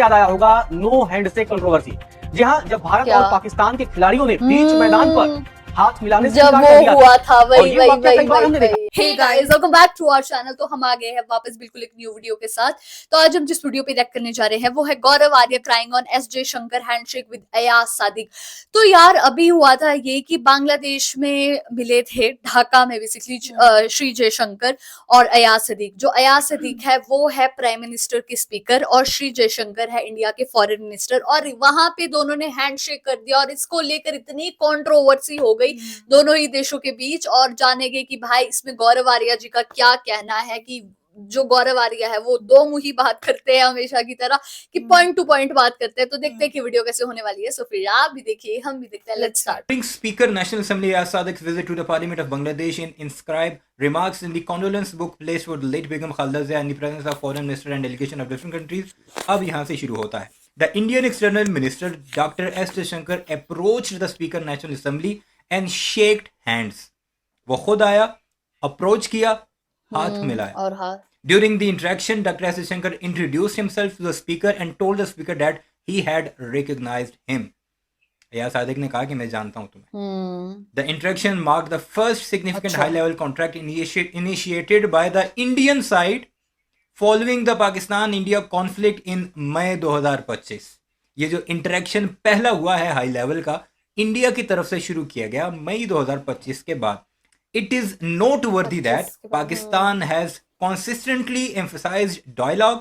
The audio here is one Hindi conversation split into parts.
याद आया होगा नो हैंडशेक कंट्रोवर्सी। जी हाँ, जब भारत क्या? और पाकिस्तान के खिलाड़ियों ने बीच मैदान पर हाथ मिलाने से जब इनकार कर दिया वो हुआ था, और वही ये वही वाकया वही कई बार हमने देखा। Hey guys, welcome back to our channel. तो हम आ गए हैं वापस बिल्कुल एक न्यू वीडियो के साथ। तो आज हम जिस वीडियो पे रिएक्ट करने जा रहे हैं वो है Gaurav Arya crying on S Jaishankar handshake with Ayaz Sadiq. तो यार अभी हुआ था ये कि बांग्लादेश में मिले थे ढाका में बेसिकली श्री जयशंकर और अयाज सदीक। जो अयाज सदीक है वो है प्राइम मिनिस्टर के स्पीकर और श्री जयशंकर है इंडिया के फॉरेन मिनिस्टर। और वहां पे दोनों ने हैंडशेक कर दिया और इसको लेकर इतनी कंट्रोवर्सी हो गई दोनों ही देशों के बीच। और जानेंगे कि भाई इसमें गौरव आर्या जी का क्या कहना है कि जो गौरव आर्या है वो दो मुही बात करते हैं हमेशा की तरह कि पॉइंट टू पॉइंट बात करते हैं। तो देखते हैं कि वीडियो कैसे होने वाली है। सो फिर आप भी देखिए, हम भी देखते हैं। Let's start. Speaker National Assembly Ayaz Sadiq's visit to the Parliament of Bangladesh in inscribed remarks in the condolence book placed for the late Begum Khalda Zia in the presence of foreign minister and delegation of different countries. अब यहाँ से शुरू होता है. The Indian External Minister Dr. S. Jaishankar approached the Speaker National Assembly and shaked hands. वो खुद आया, अप्रोच किया, हाथ मिलाया. और हाँ, During the interaction, Dr. S. Jaishankar introduced himself to the speaker and told the speaker that he had recognized him. Ayaz Sadiq ने कहा कि मैं जानता हूं तुम्हें. The interaction marked the first significant high-level contract initiated by the Indian side following the Pakistan-India conflict in मई 2025. ये जो इंटरेक्शन पहला हुआ है हाई लेवल का इंडिया की तरफ से शुरू किया गया मई 2025 के बाद. It is noteworthy that Pakistan has consistently emphasized dialogue,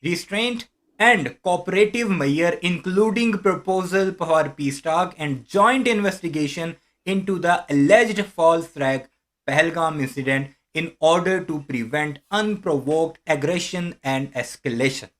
restraint, and cooperative measures, including proposal for peace talk and joint investigation into the alleged false flag Pahalgam incident in order to prevent unprovoked aggression and escalation.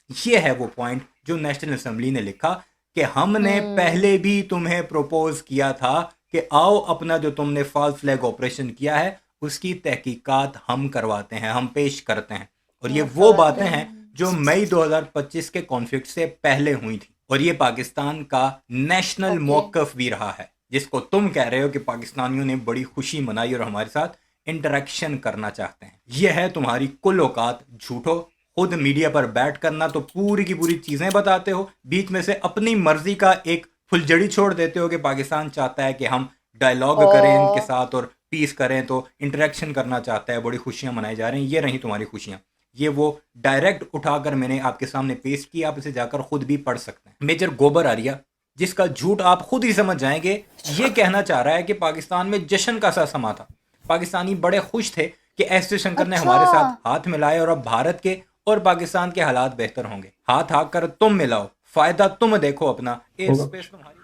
ये है वो पॉइंट जो नेशनल असेंबली ने लिखा कि हमने पहले भी तुम्हें प्रपोज किया था कि आओ अपना जो तुमने फॉल्स फ्लैग ऑपरेशन किया है उसकी तहकीकात हम करवाते हैं, हम पेश करते हैं. और ये वो बातें हैं जो मई 2025 के कॉन्फ्लिक्ट से पहले हुई थी. और ये पाकिस्तान का नेशनल मौक़िफ़ भी रहा है जिसको तुम कह रहे हो कि पाकिस्तानियों ने बड़ी खुशी मनाई और हमारे साथ इंटरेक्शन करना चाहते हैं. ये है तुम्हारी कुल औकात झूठो. खुद मीडिया पर बैठ करना तो पूरी की पूरी चीज़ें बताते हो, बीच में से अपनी मर्जी का एक फुलझड़ी छोड़ देते हो कि पाकिस्तान चाहता है कि हम डायलॉग करें इनके साथ और पीस करें, तो इंटरेक्शन करना चाहता है, बड़ी खुशियां मनाई जा रही हैं. ये रही तुम्हारी खुशियां. ये वो डायरेक्ट उठाकर मैंने आपके सामने पेश किया, आप इसे जाकर खुद भी पढ़ सकते हैं. मेजर गोबर आर्या, जिसका झूठ आप खुद ही समझ जाएंगे, ये कहना चाह रहा है कि पाकिस्तान में जश्न का सा समा था. पाकिस्तानी बड़े खुश थे कि एस जयशंकर ने हमारे साथ हाथ मिलाए और अब भारत के और पाकिस्तान के हालात बेहतर होंगे. हाथ आकर तुम मिलाओ, फायदा तुम देखो अपना, स्पेस तुम्हारी.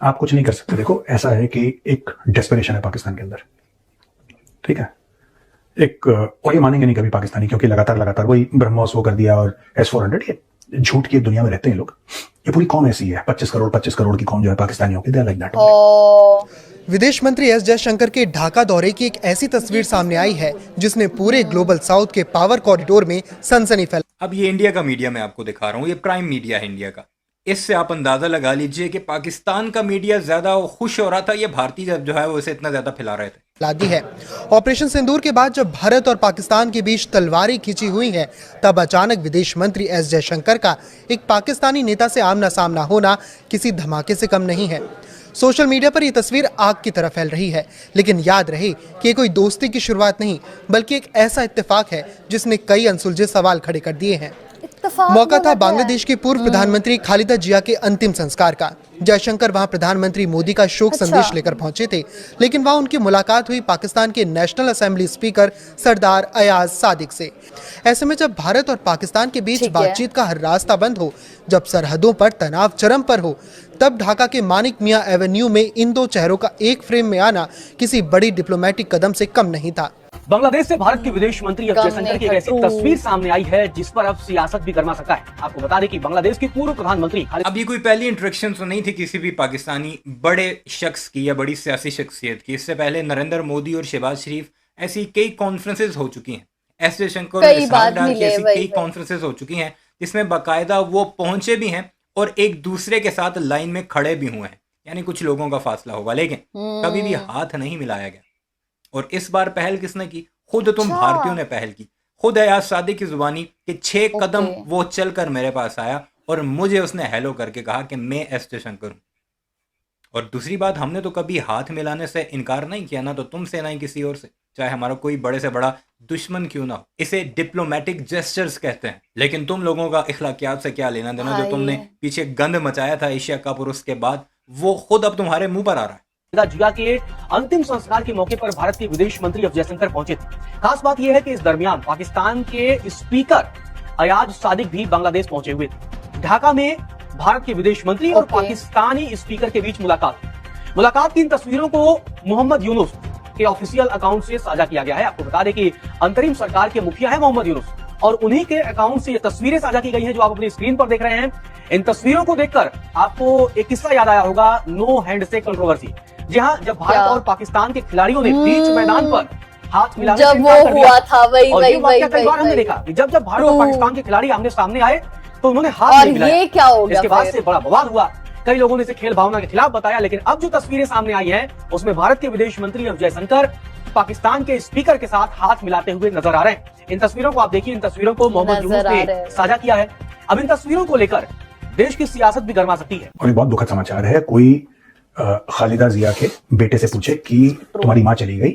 आप कुछ नहीं कर सकते. देखो ऐसा है कि एक डेस्परेशन है पाकिस्तान के अंदर, ठीक है. एक और ये मानेंगे नहीं कभी पाकिस्तानी, क्योंकि लगातार वही ब्रह्मोस वो कर दिया और S-400. ये झूठ की दुनिया में रहते हैं लोग. ये पूरी कौम ऐसी है, 25 करोड़ की कौम जो है पाकिस्तानियों की, दे आर लाइक दैट. विदेश मंत्री एस जयशंकर के ढाका दौरे की एक ऐसी तस्वीर सामने आई है जिसने पूरे ग्लोबल साउथ के पावर कॉरिडोर में सनसनी फैलाई. अब ये इंडिया का मीडिया मैं आपको दिखा रहा हूँ, ये प्राइम मीडिया है इंडिया का. इससे आप अंदाजा लगा लीजिए कि पाकिस्तान का मीडिया ज्यादा खुश हो रहा था, ये भारतीय जो है वो इसे इतना ज्यादा फैला रहे थे. दी है. ऑपरेशन सिंदूर के बाद जब भारत और पाकिस्तान के बीच तलवारें खींची हुई हैं, तब अचानक विदेश मंत्री एस जयशंकर का एक पाकिस्तानी नेता से आमना सामना होना किसी धमाके से कम नहीं है. सोशल मीडिया पर यह तस्वीर आग की तरह फैल रही है, लेकिन याद रहे कि ये कोई दोस्ती की शुरुआत नहीं बल्कि एक ऐसा इत्तेफाक है जिसने कई अनसुलझे सवाल खड़े कर दिए हैं. मौका था बांग्लादेश के पूर्व प्रधानमंत्री खालिदा जिया के अंतिम संस्कार का. जयशंकर वहां प्रधानमंत्री मोदी का शोक संदेश लेकर पहुंचे थे, लेकिन वहां उनकी मुलाकात हुई पाकिस्तान के नेशनल असेंबली स्पीकर सरदार अयाज सादिक से. ऐसे में जब भारत और पाकिस्तान के बीच बातचीत का हर रास्ता बंद हो, जब सरहदों पर तनाव चरम पर हो, तब ढाका के मानिक मियां एवेन्यू में इन दो चेहरों का एक फ्रेम में आना किसी बड़ी डिप्लोमेटिक कदम से कम नहीं था. बांग्लादेश से भारत के विदेश मंत्री एस जयशंकर की एक ऐसी तस्वीर सामने आई है जिस पर अब सियासत भी गर्मा सकता है. आपको बता दें कि बांग्लादेश के पूर्व प्रधानमंत्री अब ये कोई पहली इंटरेक्शन तो नहीं थी किसी भी पाकिस्तानी बड़े शख्स की या बड़ी सियासी शख्सियत की. इससे पहले नरेंद्र मोदी और शहबाज शरीफ ऐसी कई कॉन्फ्रेंसेज हो चुकी हैं. एस जयशंकर और इरफान डार की ऐसी कई कॉन्फ्रेंसेज हो चुकी हैं जिसमें बाकायदा वो पहुंचे भी हैं और एक दूसरे के साथ लाइन में खड़े भी हुए हैं. यानी कुछ लोगों का फासला होगा, लेकिन कभी भी हाथ नहीं मिलाया गया. और इस बार पहल किसने की? खुद तुम भारतीयों ने पहल की. खुद अयाज सादिक की जुबानी कि 6 कदम ओके। वो चलकर मेरे पास आया और मुझे उसने हेलो करके कहा कि मैं एस जयशंकर हूं। और दूसरी बात, हमने तो कभी हाथ मिलाने से इनकार नहीं किया, ना तो तुमसे ना ही किसी और से, चाहे हमारा कोई बड़े से बड़ा दुश्मन क्यों ना हो। इसे डिप्लोमेटिक जेस्चर्स कहते हैं। लेकिन तुम लोगों का इखलाकियात से क्या लेना देना? जो तुमने भाई पीछे गंद मचाया था एशिया कप और उसके बाद, वो खुद अब तुम्हारे मुंह पर आ रहा है। जिया के अंतिम संस्कार के मौके पर भारत के विदेश मंत्री एस जयशंकर पहुंचे थे। खास बात यह है कि इस दरमियान पाकिस्तान के स्पीकर अयाज सादिक भी बांग्लादेश पहुंचे हुए थे। ढाका में भारत के विदेश मंत्री और ओके। पाकिस्तानी स्पीकर के बीच मुलाकात की इन तस्वीरों को मोहम्मद यूनुस के ऑफिशियल अकाउंट से साझा किया गया है। आपको बता दें कि अंतरिम सरकार के मुखिया है मोहम्मद यूनुस और उन्हीं के अकाउंट से ये तस्वीरें साझा की गई हैं जो आप अपनी स्क्रीन पर देख रहे हैं। इन तस्वीरों को देखकर आपको एक किस्सा याद आया होगा, नो हैंडशेक कंट्रोवर्सी। जी हाँ, जब भारत क्या? और पाकिस्तान के खिलाड़ियों ने बीच मैदान पर हाथ मिलाने से जब इनकार वो कर दिया। हुआ था वही और वही ये वही वाकया कई बार हमने वही देखा कि जब भारत और True. पाकिस्तान के खिलाड़ी आमने सामने आए तो उन्होंने हाथ और नहीं मिलाया। ये क्या हो गया इसके बाद फिर? से बड़ा बवाल हुआ। कई लोगों ने इसे खेल भावना के खिलाफ बताया, लेकिन अब जो तस्वीरें सामने आई हैं उसमें भारत के विदेश मंत्री एस जयशंकर पाकिस्तान के स्पीकर के साथ हाथ मिलाते हुए नजर आ रहे हैं। इन तस्वीरों को आप देखिए, इन तस्वीरों को मोहम्मद यूनुस नजर आ रहे ने हैं। साझा किया है। अब इन तस्वीरों को लेकर देश की सियासत भी गर्मा सकती है। और एक बहुत दुखद समाचार है, कोई खालिदा जिया के बेटे से पूछे कि तुम्हारी माँ चली गई,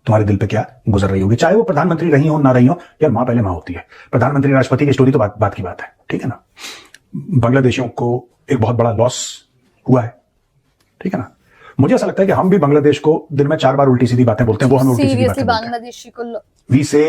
तुम्हारे दिल पे क्या गुजर रही होगी, चाहे वो प्रधानमंत्री रही हो ना रही हो, यार माँ पहले माँ होती है। प्रधानमंत्री राष्ट्रपति की स्टोरी तो बात की बात है, ठीक है ना। बांग्लादेशियों को एक बहुत बड़ा लॉस हुआ है, ठीक है ना। मुझे ऐसा लगता है कि हम भी बांग्लादेश को दिन में 4 बार उल्टी सीधी बातें बोलते हैं, वो हमें उल्टी सीधी सीरियसली बातें बोलते हैं। बांग्लादेशी को वी से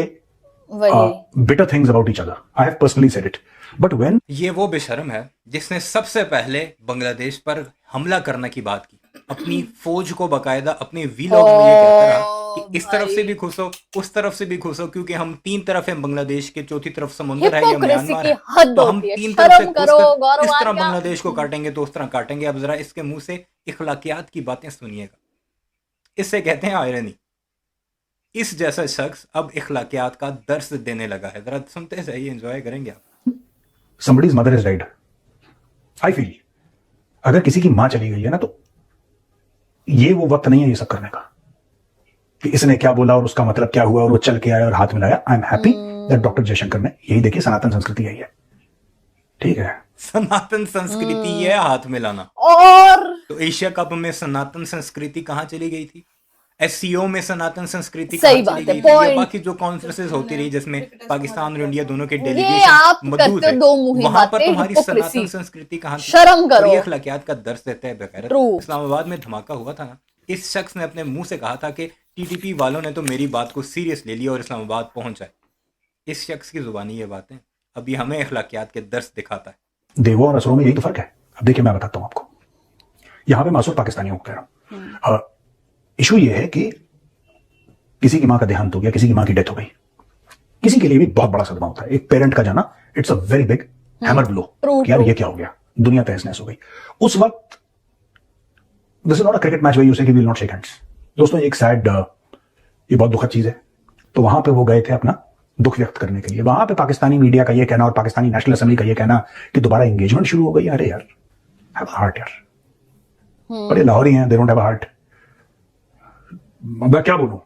वही bitter things about each other. I have personally said it. But when ये वो बेशर्म है जिसने सबसे पहले बांग्लादेश पर हमला करने की बात की, अपनी फौज को बकायदा अपने वीलॉग में ये कहता रहा कि इस तरफ से भी घुसो, उस तरफ से भी घुसो, क्योंकि हम 3 तरफ हैं बांग्लादेश के, चौथी तरफ समुद्र है या हिपोक्रेसी म्यांमार की है, हद तो हम होती है। 3 तरफ से शर्म करो, घुसकर गौरव इस तरह आज्ञा। बांग्लादेश को काटेंगे तो उस तरह काटेंगे। अब जरा इसके मुंह से इखलाकियात की बातें सुनिएगा, इससे कहते हैं आयरनी। इस जैसा शख्स अब इखलाकियात का दर्स देने लगा है। जरा सुनते जाइए, एंजॉय करेंगे आप। somebody's mother has died, I feel अगर किसी की मां चली गई है ना, तो ये वो वक्त नहीं है ये सब करने का कि इसने क्या बोला और उसका मतलब क्या हुआ और वो चल के आया और हाथ मिलाया। I am happy that doctor Jaishankar ने, यही देखिए सनातन संस्कृति यही है, ठीक है। सनातन संस्कृति है हाथ मिलाना। और तो एशिया कप में सनातन संस्कृति कहाँ चली गई थी? एससीओ में सनातन संस्कृति सही कहाँ बात चली है, गई थी? या point। बाकी जो कॉन्फ्रेंसेस होती रही जिसमें पाकिस्तान और इंडिया दोनों के ये डेलीगेशन आप मौजूद करते है, हो दो मुहिम वहां पर बातें, तुम्हारी hypocrisy। सनातन संस्कृति कहाँ थी? शर्म करो। और ये अखलाकियात का दर्स देते हैं बेगैरत। True। इस्लामाबाद में धमाका हुआ था ना, इस शख्स ने अपने मुंह से कहा था कि टीटीपी वालों ने तो मेरी बात को सीरियस ले लिया और इस्लामाबाद पहुंच आए। इस शख्स की जुबानी ये बातें अभी हमें अखलाकियात के दर्स दिखाता है। देवों और असुरों में यही तो फर्क है। अब देखिए मैं बताता हूं आपको, यहां पे मासूम पाकिस्तानियों को कह रहा हूं, इशू ये है कि किसी की मां का देहांत हो गया, किसी की मां की डेथ हो गई, किसी के लिए भी बहुत बड़ा सदमा होता है। एक पेरेंट का जाना, it's a very big hammer blow कि यार ये क्या हो गया, दुनिया तहस नहस हो गई। उस वक्त this is not a cricket match where you say we will not shake hands. दोस्तों एक सैड, ये बहुत दुखद चीज है। तो वहां पे वो गए थे अपना दुख व्यक्त करने के लिए। वहां पे पाकिस्तानी मीडिया का ये कहना और पाकिस्तानी नेशनल असेंबली का ये कहना कि दोबारा एंगेजमेंट शुरू हो गई। अरे यार, हैव अ हार्ट यार, बड़े लाहौरी हैं, they don't have a heart. मैं क्या बोलूं।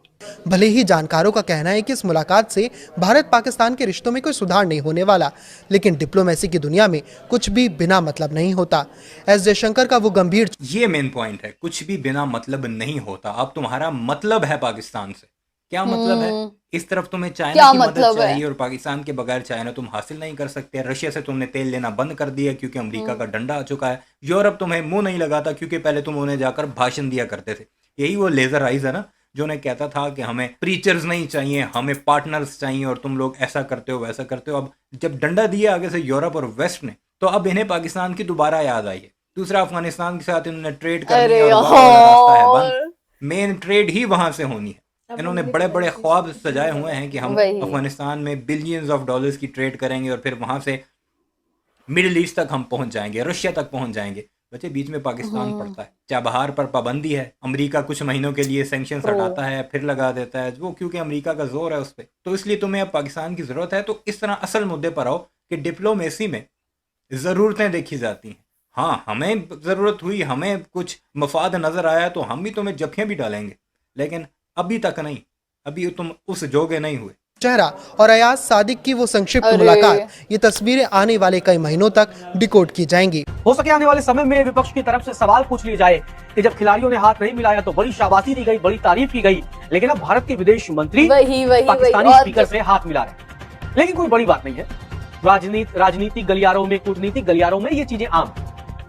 भले ही जानकारों का कहना है कि इस मुलाकात से भारत पाकिस्तान के रिश्तों में कोई सुधार नहीं होने वाला, लेकिन डिप्लोमेसी की दुनिया में कुछ भी बिना मतलब नहीं होता। एस जयशंकर का वो गंभीर ये मेन पॉइंट है, कुछ भी बिना मतलब नहीं होता। अब तुम्हारा मतलब है पाकिस्तान से, क्या मतलब है? इस तरफ तुम्हें चाइना क्या की मदद मतलब है? चाहिए और पाकिस्तान के बगैर चाइना तुम हासिल नहीं कर सकते। रशिया से तुमने तेल लेना बंद कर दिया क्योंकि अमेरिका का डंडा आ चुका है। यूरोप तुम्हें मुंह नहीं लगाता क्योंकि पहले तुम उन्हें जाकर भाषण दिया करते थे। यही वो लेजर आइज है ना, जो उन्हें कहता था कि हमें प्रीचर्स नहीं चाहिए, हमें पार्टनर्स चाहिए और तुम लोग ऐसा करते हो वैसा करते हो। अब जब डंडा दिया आगे से यूरोप और वेस्ट ने, तो अब इन्हें पाकिस्तान की दोबारा याद आई है। दूसरा, अफगानिस्तान के साथ इन्होंने ट्रेड करनी अरे है और वहाँ वाला रास्ता है यार। बंद। मेन ट्रेड ही वहां से होनी है। इन्होंने बड़े बड़े ख्वाब सजाए हुए हैं कि हम वही। अफगानिस्तान में बिलियंस ऑफ डॉलर्स की ट्रेड करेंगे और फिर वहां से मिडिल ईस्ट तक हम पहुंच जाएंगे, रशिया तक पहुंच जाएंगे। बच्चे, बीच में पाकिस्तान पड़ता है। चाबहार पर पाबंदी है, अमेरिका कुछ महीनों के लिए सैंक्शन हटाता है, फिर लगा देता है वो, क्योंकि अमेरिका का जोर है उस पर। तो इसलिए तुम्हें अब पाकिस्तान की जरूरत है। तो इस तरह असल मुद्दे पर आओ कि डिप्लोमेसी में ज़रूरतें देखी जाती हैं। हाँ, हमें ज़रूरत हुई, हमें कुछ मफाद नज़र आया तो हम भी तुम्हें जफियाँ भी डालेंगे, लेकिन अभी तक नहीं। अभी तुम उस जोगे नहीं हुए। चेहरा और अयाज सादिक की वो संक्षिप्त अरे। मुलाकात, ये तस्वीरें आने वाले कई महीनों तक डिकोड की जाएंगी। हो सके आने वाले समय में विपक्ष की तरफ से सवाल पूछ लिए जाए कि जब खिलाड़ियों ने हाथ नहीं मिलाया तो बड़ी शाबाशी दी गई, बड़ी तारीफ की गई, लेकिन अब भारत के विदेश मंत्री पाकिस्तानी स्पीकर से हाथ मिला रहे। लेकिन कोई बड़ी बात नहीं है। राजनीतिक गलियारों में, कूटनीतिक गलियारों में ये चीजें आम।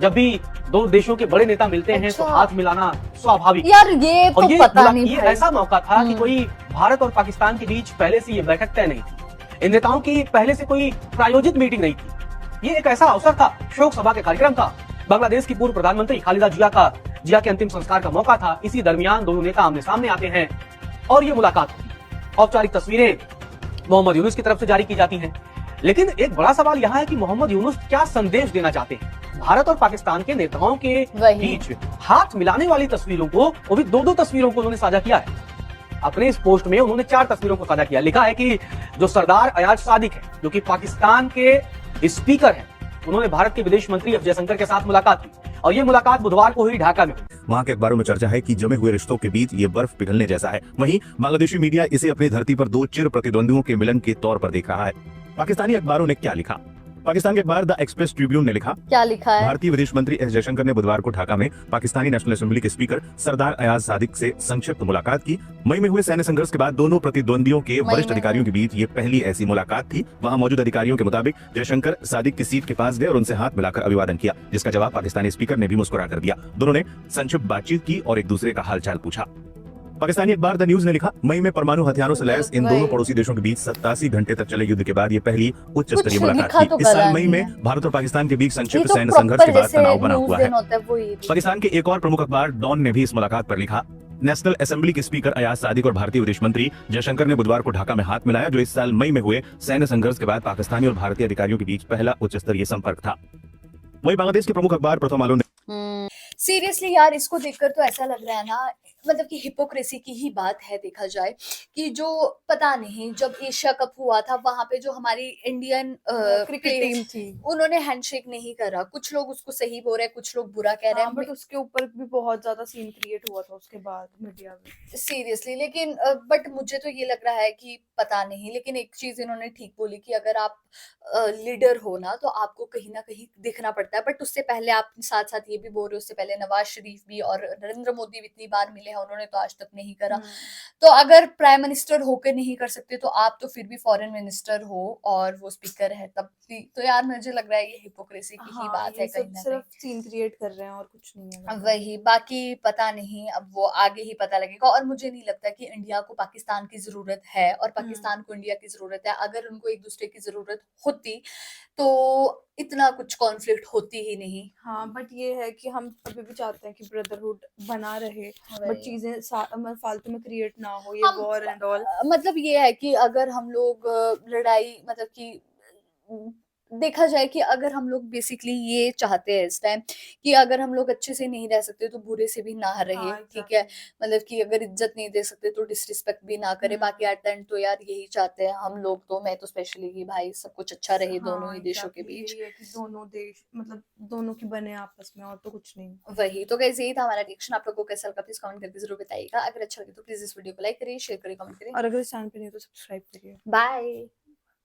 जब भी दो देशों के बड़े नेता मिलते हैं तो हाथ मिलाना स्वाभाविक। यार ये तो पता नहीं ये ऐसा मौका था कि कोई भारत और पाकिस्तान के बीच पहले से ये बैठक तय नहीं थी, इन नेताओं की पहले से कोई प्रायोजित मीटिंग नहीं थी। ये एक ऐसा अवसर था, शोक सभा के कार्यक्रम था, बांग्लादेश की पूर्व प्रधानमंत्री खालिदा जिया के अंतिम संस्कार का मौका था। इसी दरमियान दोनों नेता आमने सामने आते हैं और ये मुलाकात होती है। औपचारिक तस्वीरें मोहम्मद यूनुस की तरफ से जारी की जाती हैं। लेकिन एक बड़ा सवाल यहाँ है कि मोहम्मद यूनुस क्या संदेश देना चाहते हैं। भारत और पाकिस्तान के नेताओं के बीच हाथ मिलाने वाली तस्वीरों को, वो भी दो तस्वीरों को उन्होंने साझा किया है। अपने इस पोस्ट में उन्होंने 4 तस्वीरों को साझा किया। लिखा है कि जो सरदार अयाज सादिक है, जो कि पाकिस्तान के स्पीकर हैं, उन्होंने भारत के विदेश मंत्री एस जयशंकर के साथ मुलाकात की और ये मुलाकात बुधवार को हुई ढाका में। वहाँ के अखबारों में चर्चा है कि जमे हुए रिश्तों के बीच ये बर्फ पिघलने जैसा है। वहीं बांग्लादेशी मीडिया इसे अपनी धरती पर 2 चिर प्रतिद्वंदियों के मिलन के तौर पर देख रहा है। पाकिस्तानी अखबारों ने क्या लिखा? पाकिस्तान के अखबार द एक्सप्रेस ट्रिब्यून ने लिखा, क्या लिखा है? भारतीय विदेश मंत्री एस जयशंकर ने बुधवार को ढाका में पाकिस्तानी नेशनल असेंबली के स्पीकर सरदार अयाज सादिक से संक्षिप्त मुलाकात की। मई में हुए सैन्य संघर्ष के बाद दोनों प्रतिद्वंदियों के वरिष्ठ अधिकारियों के बीच ये पहली ऐसी मुलाकात थी। वहां मौजूद अधिकारियों के मुताबिक जयशंकर सादिक की सीट के पास गए और उनसे हाथ मिलाकर अभिवादन किया, जिसका जवाब पाकिस्तानी स्पीकर ने भी मुस्कुरा कर दिया। दोनों ने संक्षिप्त बातचीत की और एक दूसरे का हालचाल पूछा। पाकिस्तानी अखबार द न्यूज ने लिखा, मई में परमाणु हथियारों से लैस इन दोनों पड़ोसी देशों के बीच 87 घंटे तक चले युद्ध के बाद ये पहली उच्च स्तरीय मुलाकात थी। इस साल मई में भारत और पाकिस्तान के बीच संक्षिप्त सैन्य संघर्ष के बाद तनाव बना हुआ है। पाकिस्तान के एक और प्रमुख अखबार डॉन ने भी इस मुलाकात पर लिखा, नेशनल असेंबली के स्पीकर अयाज सादिक और भारतीय विदेश मंत्री जयशंकर ने बुधवार को ढाका में हाथ मिलाया, जो इस साल मई में हुए सैन्य संघर्ष के बाद पाकिस्तानी और भारतीय अधिकारियों के बीच पहला उच्च स्तरीय संपर्क था। वहीं बांग्लादेश के प्रमुख अखबार प्रथम आलो ने सीरियसली यार, इसको देखकर तो ऐसा लग रहा है ना, मतलब कि हिपोक्रेसी की ही बात है देखा जाए कि जो पता नहीं जब एशिया कप हुआ था वहां पे जो हमारी इंडियन क्रिकेट टीम थी उन्होंने हैंडशेक नहीं करा। कुछ लोग उसको सही बोल रहे हैं, कुछ लोग बुरा कह रहे हैं, बट उसके ऊपर भी बहुत ज्यादा सीन क्रिएट हुआ था उसके बाद मीडिया में सीरियसली। लेकिन बट मुझे तो ये लग रहा है कि पता नहीं, लेकिन एक चीज इन्होंने ठीक बोली कि अगर आप लीडर हो ना तो आपको कहीं ना कहीं दिखना पड़ता है। बट उससे पहले आप साथ साथ ये भी बोल रहे हो, उससे पहले नवाज शरीफ भी और नरेंद्र मोदी भी इतनी बार मिले हैं, उन्होंने तो आज तक नहीं करा। तो अगर प्राइम मिनिस्टर होकर नहीं कर सकते तो आप तो फिर भी फॉरेन मिनिस्टर हो और वो स्पीकर है तब भी। तो यार मुझे लग रहा है ये हिपोक्रेसी की ही बात है, कहीं ना सिर्फ सीन क्रिएट कर रहे हैं और कुछ नहीं है। वही, बाकी पता नहीं, अब वो आगे ही पता लगेगा। और मुझे नहीं लगता कि इंडिया को पाकिस्तान की जरूरत है और पाकिस्तान को इंडिया की जरूरत है। अगर उनको एक दूसरे की जरूरत होती तो इतना कुछ कॉन्फ्लिक्ट होती ही नहीं। हाँ, बट ये है कि हम अभी भी चाहते हैं कि ब्रदरहुड बना रहे, बट चीजें फालतू में क्रिएट ना हो, ये वॉर एंड ऑल। मतलब ये है कि अगर हम लोग लड़ाई, मतलब कि देखा जाए कि अगर हम लोग बेसिकली ये चाहते हैं इस टाइम कि अगर हम लोग अच्छे से नहीं रह सकते तो बुरे से भी ना रहे, ठीक है। मतलब कि अगर इज्जत नहीं दे सकते तो डिसरिस्पेक्ट भी ना करे। बाकी एट द एंड तो यार यही चाहते हैं हम लोग, तो मैं तो स्पेशली कि भाई सब कुछ अच्छा रहे दोनों ही देशों के बीच, दोनों देश मतलब दोनों की बने आपस में, और तो कुछ नहीं। वही तो गाइस, यही था हमारा रिएक्शन। आप लोगों को कैसा लगा प्लीज कमेंट करके जरूर बताइएगा। अगर अच्छा लगे तो प्लीज इस वीडियो को लाइक करिए, शेयर करिए, कमेंट करिए और अगर इस चैनल पे नहीं तो सब्सक्राइब करिए। बाय।